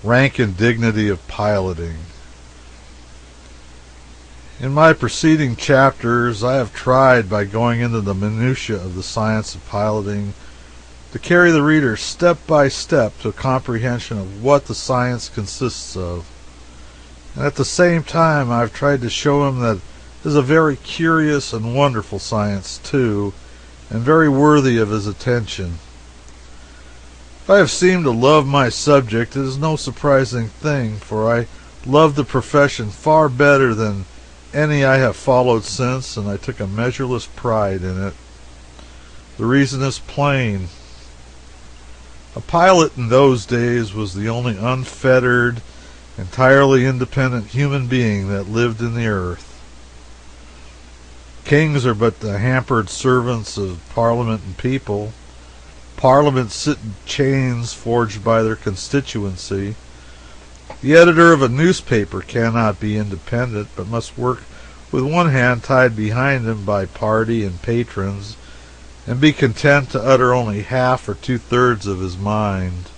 rank and dignity of piloting. In my preceding chapters, I have tried, by going into the minutiae of the science of piloting, to carry the reader step by step to a comprehension of what the science consists of. And at the same time, I've tried to show him that it is a very curious and wonderful science, too, and very worthy of his attention. If I have seemed to love my subject, it is no surprising thing, for I love the profession far better than any I have followed since, and I took a measureless pride in it. The reason is plain. A pilot in those days was the only unfettered, entirely independent human being that lived in the earth. Kings are but the hampered servants of Parliament and people. Parliament sit in chains forged by their constituency. The editor of a newspaper cannot be independent, but must work with one hand tied behind him by party and patrons, and be content to utter only half or two-thirds of his mind.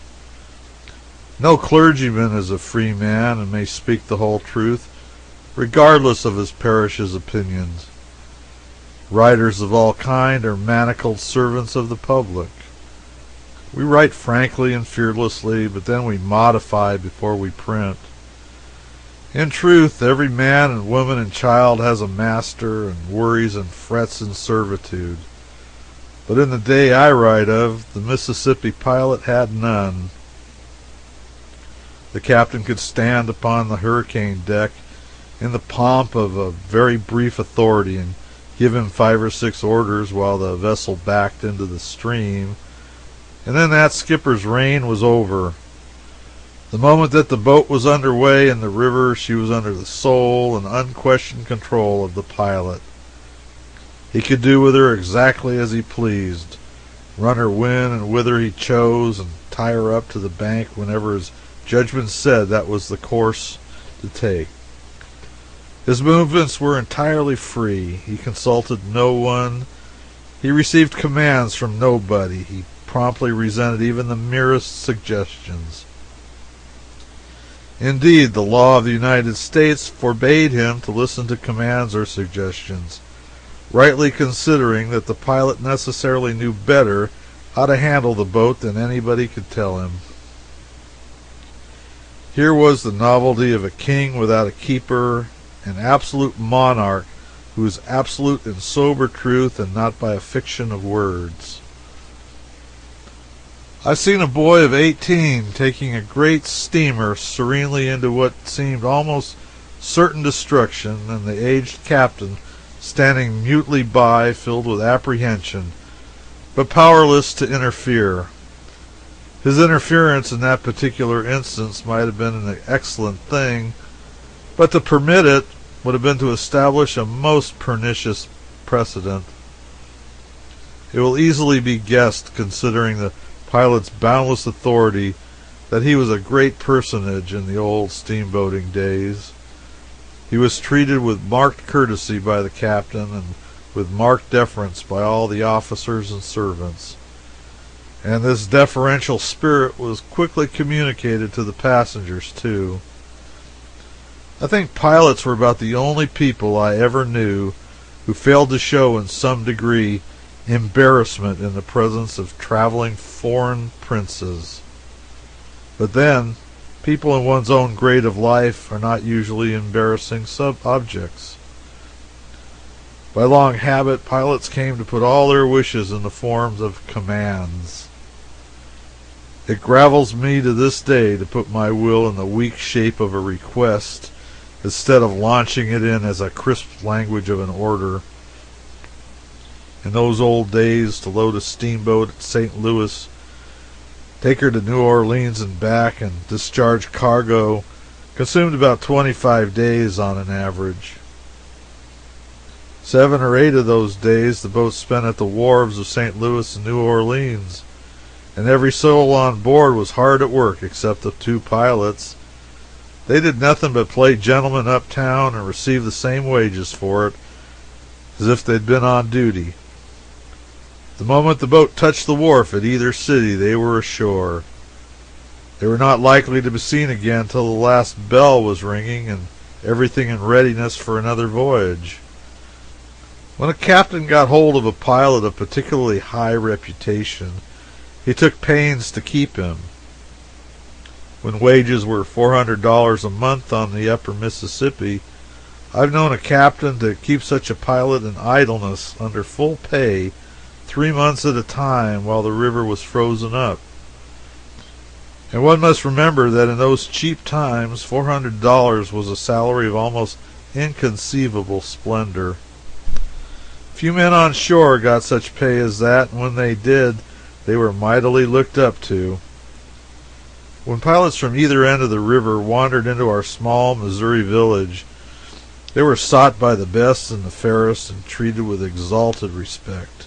No clergyman is a free man, and may speak the whole truth, regardless of his parish's opinions. Writers of all kinds are manacled servants of the public. We write frankly and fearlessly, but then we modify before we print. In truth, every man and woman and child has a master, and worries and frets in servitude. But in the day I write of, the Mississippi pilot had none. The captain could stand upon the hurricane deck in the pomp of a very brief authority and give him 5 or 6 orders while the vessel backed into the stream, and then that skipper's reign was over. The moment that the boat was under way in the river, she was under the sole and unquestioned control of the pilot. He could do with her exactly as he pleased, run her when and whither he chose, and tie her up to the bank whenever his judgment said that was the course to take. His movements were entirely free. He consulted no one. He received commands from nobody. He promptly resented even the merest suggestions. Indeed, the law of the United States forbade him to listen to commands or suggestions, rightly considering that the pilot necessarily knew better how to handle the boat than anybody could tell him. Here was the novelty of a king without a keeper, an absolute monarch who is absolute in sober truth and not by a fiction of words. I've seen a boy of 18 taking a great steamer serenely into what seemed almost certain destruction, and the aged captain standing mutely by, filled with apprehension, but powerless to interfere. His interference in that particular instance might have been an excellent thing, but to permit it would have been to establish a most pernicious precedent. It will easily be guessed, considering the pilot's boundless authority, that he was a great personage in the old steamboating days. He was treated with marked courtesy by the captain, and with marked deference by all the officers and servants. And this deferential spirit was quickly communicated to the passengers, too. I think pilots were about the only people I ever knew who failed to show in some degree embarrassment in the presence of traveling foreign princes. But then, people in one's own grade of life are not usually embarrassing objects. By long habit, pilots came to put all their wishes in the forms of commands. It gravels me to this day to put my will in the weak shape of a request, instead of launching it in as a crisp language of an order. In those old days, to load a steamboat at St. Louis, take her to New Orleans and back, and discharge cargo, consumed about 25 days on an average. 7 or 8 of those days the boat spent at the wharves of St. Louis and New Orleans, and every soul on board was hard at work except the 2 pilots. They did nothing but play gentlemen uptown and receive the same wages for it as if they'd been on duty. The moment the boat touched the wharf at either city, they were ashore. They were not likely to be seen again till the last bell was ringing and everything in readiness for another voyage. When a captain got hold of a pilot of particularly high reputation, he took pains to keep him. When wages were $400 a month on the upper Mississippi, I've known a captain to keep such a pilot in idleness under full pay 3 months at a time while the river was frozen up. And one must remember that in those cheap times, $400 was a salary of almost inconceivable splendor. Few men on shore got such pay as that, and when they did, they were mightily looked up to. When pilots from either end of the river wandered into our small Missouri village, they were sought by the best and the fairest and treated with exalted respect.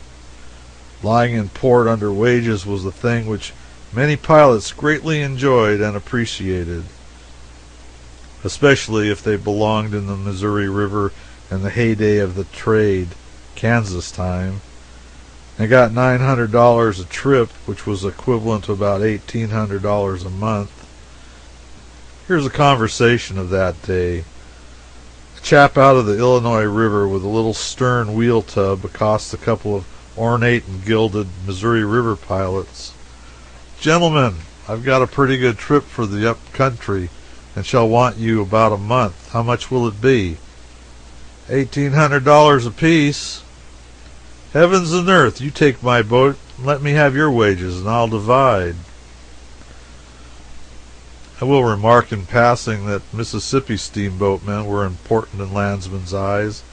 Lying in port under wages was the thing which many pilots greatly enjoyed and appreciated, especially if they belonged in the Missouri River in the heyday of the trade, Kansas time, and got $900 a trip, which was equivalent to about $1,800 a month. Here's a conversation of that day. A chap out of the Illinois River with a little stern wheel tub accosts a couple of ornate and gilded Missouri River pilots. "Gentlemen, I've got a pretty good trip for the up country and shall want you about a month. How much will it be?" $1,800 apiece." "Heavens and earth, you take my boat and let me have your wages, and I'll divide." I will remark in passing that Mississippi steamboatmen were important in landsmen's eyes,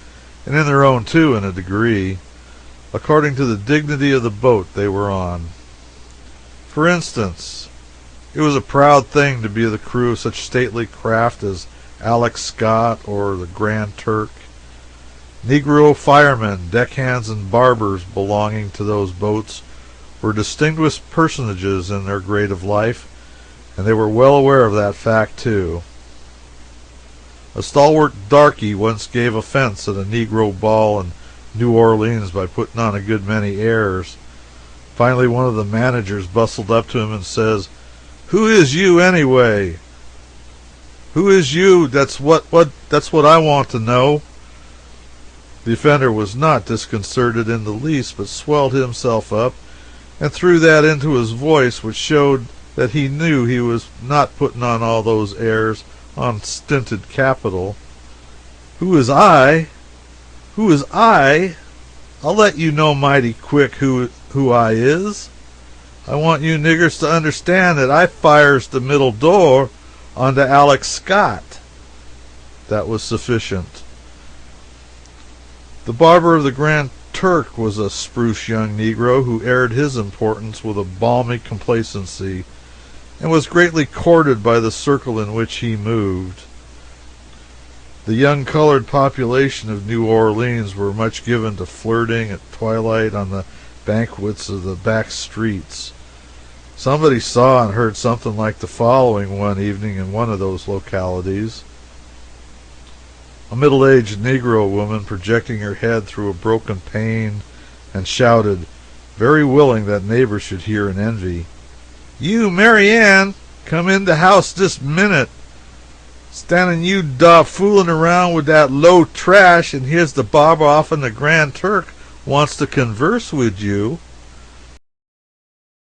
and in their own too in a degree, according to the dignity of the boat they were on. For instance, it was a proud thing to be the crew of such stately craft as Alex Scott or the Grand Turk. Negro firemen, deckhands, and barbers belonging to those boats were distinguished personages in their grade of life, and they were well aware of that fact too. A stalwart darky once gave offense at a Negro ball in New Orleans by putting on a good many airs. Finally, one of the managers bustled up to him and says, "Who is you, anyway? Who is you? That's what I want to know." The offender was not disconcerted in the least, but swelled himself up and threw that into his voice which showed that he knew he was not putting on all those airs on stinted capital. "Who is I? Who is I? I'll let you know mighty quick who I is. I want you niggers to understand that I fires the middle door onto Alex Scott." That was sufficient. The barber of the Grand Turk was a spruce young Negro who aired his importance with a balmy complacency, and was greatly courted by the circle in which he moved. The young colored population of New Orleans were much given to flirting at twilight on the banquets of the back streets. Somebody saw and heard something like the following one evening in one of those localities. A middle-aged Negro woman projecting her head through a broken pane and shouted, very willing that neighbors should hear and envy, "You, Mary Ann, come in the house this minute. Standing you fooling around with that low trash, and here's the barber off in the Grand Turk wants to converse with you."